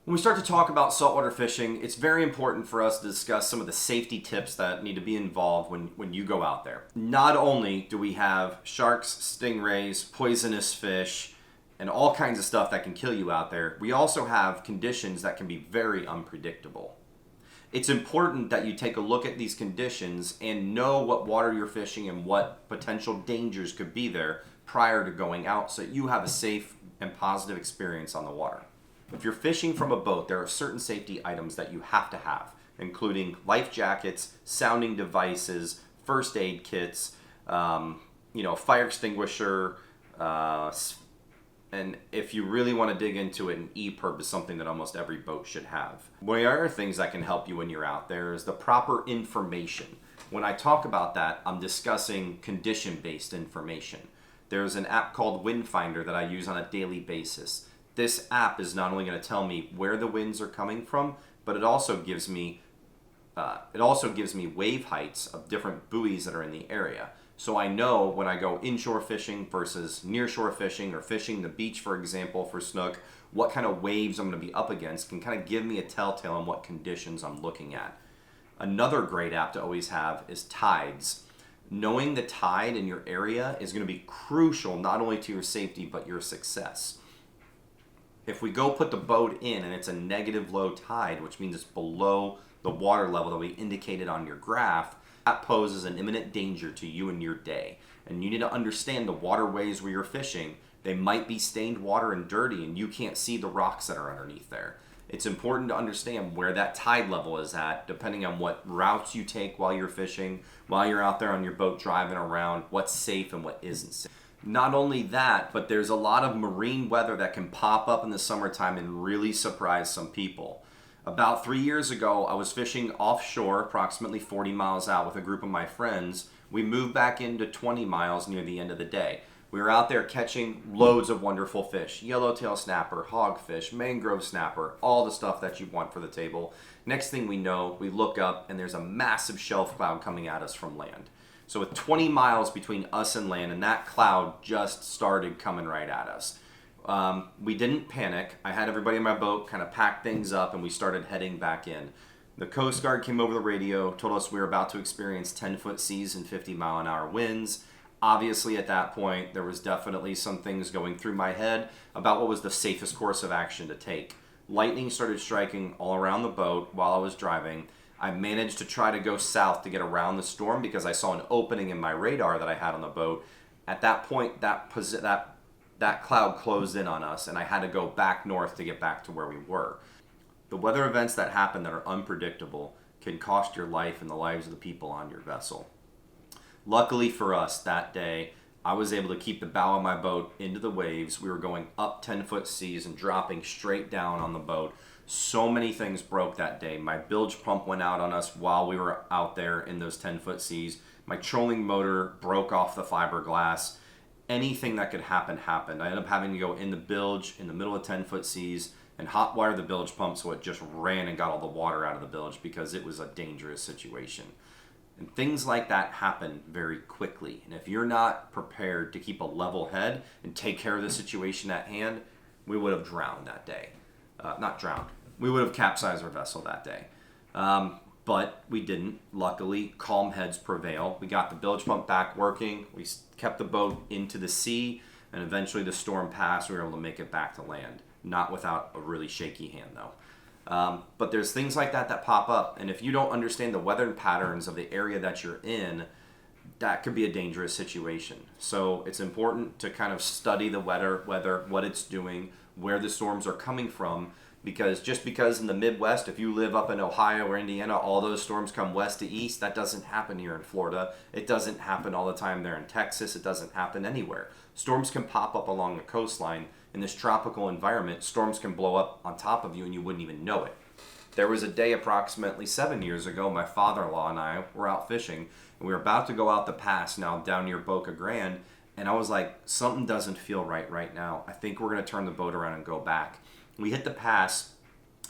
When we start to talk about saltwater fishing, it's very important for us to discuss some of the safety tips that need to be involved when you go out there. Not only do we have sharks, stingrays, poisonous fish, and all kinds of stuff that can kill you out there, we also have conditions that can be very unpredictable. It's important that you take a look at these conditions and know what water you're fishing and what potential dangers could be there prior to going out so that you have a safe and positive experience on the water. If you're fishing from a boat, there are certain safety items that you have to have, including life jackets, sounding devices, first aid kits, fire extinguisher, and if you really want to dig into it, an EPIRB is something that almost every boat should have. One of the other things that can help you when you're out there is the proper information. When I talk about that, I'm discussing condition-based information. There's an app called Windfinder that I use on a daily basis. This app is not only going to tell me where the winds are coming from, but it also gives me wave heights of different buoys that are in the area. So I know when I go inshore fishing versus nearshore fishing or fishing the beach, for example, for snook, what kind of waves I'm going to be up against can kind of give me a telltale on what conditions I'm looking at. Another great app to always have is tides. Knowing the tide in your area is going to be crucial not only to your safety but your success. If we go put the boat in and it's a negative low tide, which means it's below the water level that we indicated on your graph, that poses an imminent danger to you and your day. And you need to understand the waterways where you're fishing. They might be stained water and dirty and you can't see the rocks that are underneath there. It's important to understand where that tide level is at, depending on what routes you take while you're fishing, while you're out there on your boat driving around, what's safe and what isn't safe. Not only that, but there's a lot of marine weather that can pop up in the summertime and really surprise some people. About 3 years ago, I was fishing offshore, approximately 40 miles out with a group of my friends. We moved back into 20 miles near the end of the day. We were out there catching loads of wonderful fish, yellowtail snapper, hogfish, mangrove snapper, all the stuff that you want for the table. Next thing we know, we look up and there's a massive shelf cloud coming at us from land. So with 20 miles between us and land, and that cloud just started coming right at us. We didn't panic. I had everybody in my boat kind of pack things up, and we started heading back in. The Coast Guard came over the radio, told us we were about to experience 10-foot seas and 50-mile-an-hour winds. Obviously, at that point, there was definitely some things going through my head about what was the safest course of action to take. Lightning started striking all around the boat while I was driving. I managed to try to go south to get around the storm because I saw an opening in my radar that I had on the boat. At that point, that cloud closed in on us, and I had to go back north to get back to where we were. The weather events that happen that are unpredictable can cost your life and the lives of the people on your vessel. Luckily for us, that day, I was able to keep the bow of my boat into the waves. We were going up 10-foot seas and dropping straight down on the boat. So many things broke that day. My bilge pump went out on us while we were out there in those 10-foot seas. My trolling motor broke off the fiberglass. Anything that could happen happened. I ended up having to go in the bilge in the middle of 10-foot seas and hot wire the bilge pump so it just ran and got all the water out of the bilge because it was a dangerous situation. And things like that happen very quickly. And if you're not prepared to keep a level head and take care of the situation at hand, we would have drowned that day. Not drowned. We would have capsized our vessel that day. But we didn't. Luckily, calm heads prevail. We got the bilge pump back working. We kept the boat into the sea, and eventually the storm passed. We were able to make it back to land. Not without a really shaky hand, though. But there's things like that pop up, and if you don't understand the weather patterns of the area that you're in, that could be a dangerous situation. So it's important to kind of study the weather, what it's doing, where the storms are coming from, because just because in the Midwest, if you live up in Ohio or Indiana, all those storms come west to east, that doesn't happen here in Florida. It doesn't happen all the time there in Texas. It doesn't happen anywhere. Storms can pop up along the coastline. In this tropical environment, storms can blow up on top of you and you wouldn't even know it. There was a day approximately 7 years ago, my father-in-law and I were out fishing, and we were about to go out the pass now down near Boca Grande, and I was like, something doesn't feel right now. I think we're going to turn the boat around and go back. We hit the pass,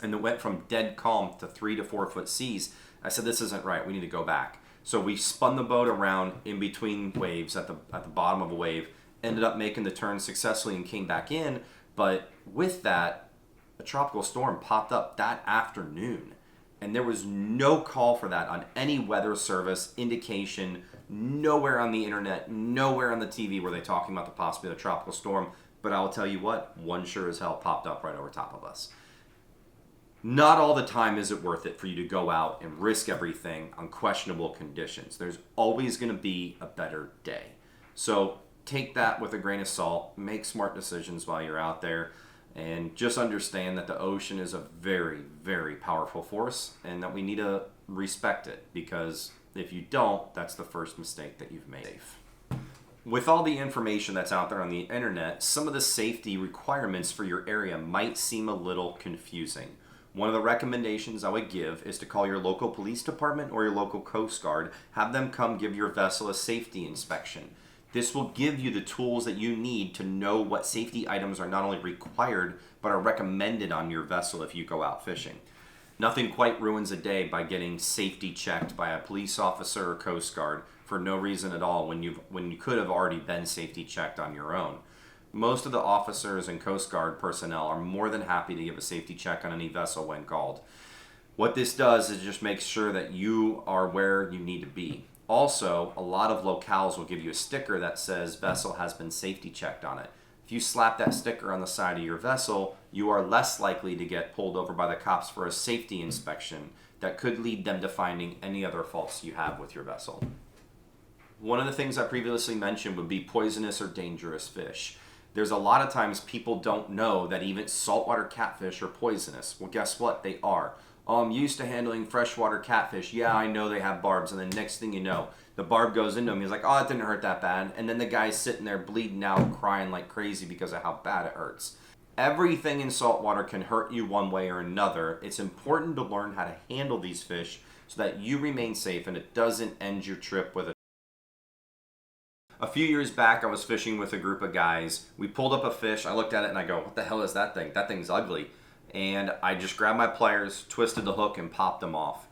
and it went from dead calm to 3 to 4 foot seas. I said, this isn't right. We need to go back. So we spun the boat around in between waves at the bottom of a wave, ended up making the turn successfully and came back in. But with that, A tropical storm popped up that afternoon, and there was no call for that on any weather service indication. Nowhere on the internet, nowhere on the TV were they talking about the possibility of a tropical storm. But I'll tell you what, one sure as hell popped up right over top of us. Not all the time is it worth it for you to go out and risk everything on questionable conditions. There's always going to be a better day. So take that with a grain of salt, make smart decisions while you're out there, and just understand that the ocean is a very, very powerful force and that we need to respect it, because if you don't, that's the first mistake that you've made. With all the information that's out there on the internet, some of the safety requirements for your area might seem a little confusing. One of the recommendations I would give is to call your local police department or your local Coast Guard, have them come give your vessel a safety inspection. This will give you the tools that you need to know what safety items are not only required, but are recommended on your vessel if you go out fishing. Nothing quite ruins a day by getting safety checked by a police officer or Coast Guard for no reason at all when you could have already been safety checked on your own. Most of the officers and Coast Guard personnel are more than happy to give a safety check on any vessel when called. What this does is just make sure that you are where you need to be. Also, a lot of locales will give you a sticker that says vessel has been safety checked on it. If you slap that sticker on the side of your vessel, you are less likely to get pulled over by the cops for a safety inspection that could lead them to finding any other faults you have with your vessel. One of the things I previously mentioned would be poisonous or dangerous fish. There's a lot of times people don't know that even saltwater catfish are poisonous. Well, guess what? They are. Oh, I'm used to handling freshwater catfish. Yeah, I know they have barbs. And then next thing you know, the barb goes into him. He's like, oh, it didn't hurt that bad. And then the guy's sitting there bleeding out, crying like crazy because of how bad it hurts. Everything in saltwater can hurt you one way or another. It's important to learn how to handle these fish so that you remain safe and it doesn't end your trip with a few years back, I was fishing with a group of guys. We pulled up a fish. I looked at it and I go, what the hell is that thing? That thing's ugly. And I just grabbed my pliers, twisted the hook, and popped them off.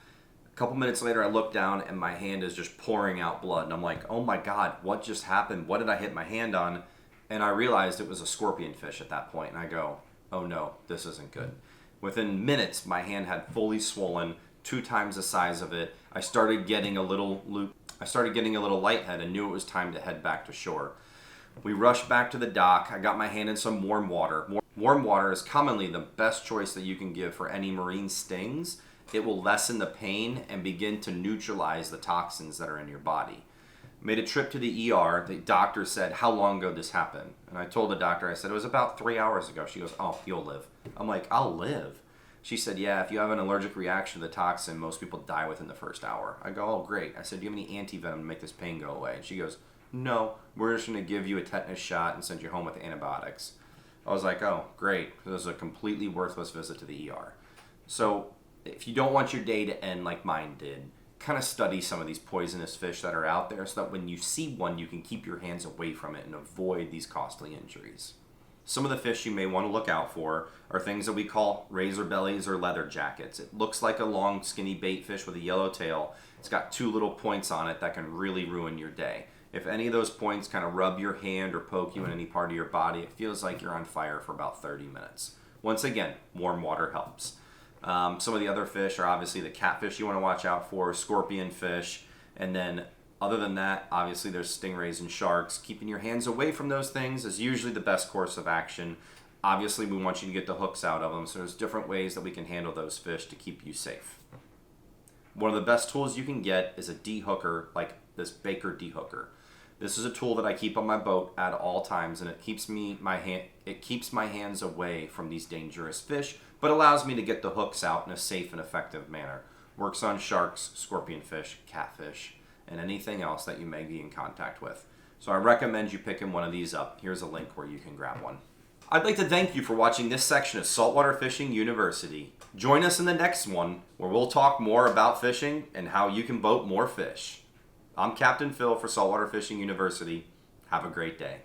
A couple minutes later, I look down and my hand is just pouring out blood. And I'm like, oh my God, what just happened? What did I hit my hand on? And I realized it was a scorpion fish at that point. And I go, oh no, this isn't good. Within minutes, my hand had fully swollen, 2 times the size of it. I started getting a little lightheaded and knew it was time to head back to shore. We rushed back to the dock. I got my hand in some warm water. Warm water is commonly the best choice that you can give for any marine stings. It will lessen the pain and begin to neutralize the toxins that are in your body. Made a trip to the ER. The doctor said, how long ago this happened? And I told the doctor, I said, it was about 3 hours ago. She goes, oh, you'll live. I'm like, I'll live? She said, yeah, if you have an allergic reaction to the toxin, most people die within the first hour. I go, oh, great. I said, do you have any anti-venom to make this pain go away? And she goes, no, we're just going to give you a tetanus shot and send you home with antibiotics. I was like, oh, great. This was a completely worthless visit to the ER. So if you don't want your day to end like mine did, kind of study some of these poisonous fish that are out there so that when you see one, you can keep your hands away from it and avoid these costly injuries. Some of the fish you may want to look out for are things that we call razor bellies or leather jackets. It looks like a long, skinny bait fish with a yellow tail. It's got 2 little points on it that can really ruin your day. If any of those points kind of rub your hand or poke you in any part of your body, it feels like you're on fire for about 30 minutes. Once again, warm water helps. Some of the other fish are obviously the catfish you want to watch out for, scorpion fish, and then other than that, obviously there's stingrays and sharks. Keeping your hands away from those things is usually the best course of action. Obviously, we want you to get the hooks out of them, so there's different ways that we can handle those fish to keep you safe. One of the best tools you can get is a de-hooker, like this Baker de-hooker. This is a tool that I keep on my boat at all times, and it keeps my hands away from these dangerous fish, but allows me to get the hooks out in a safe and effective manner. Works on sharks, scorpionfish, catfish, and anything else that you may be in contact with. So I recommend you picking one of these up. Here's a link where you can grab one. I'd like to thank you for watching this section of Saltwater Fishing University. Join us in the next one where we'll talk more about fishing and how you can boat more fish. I'm Captain Phil for Saltwater Fishing University. Have a great day.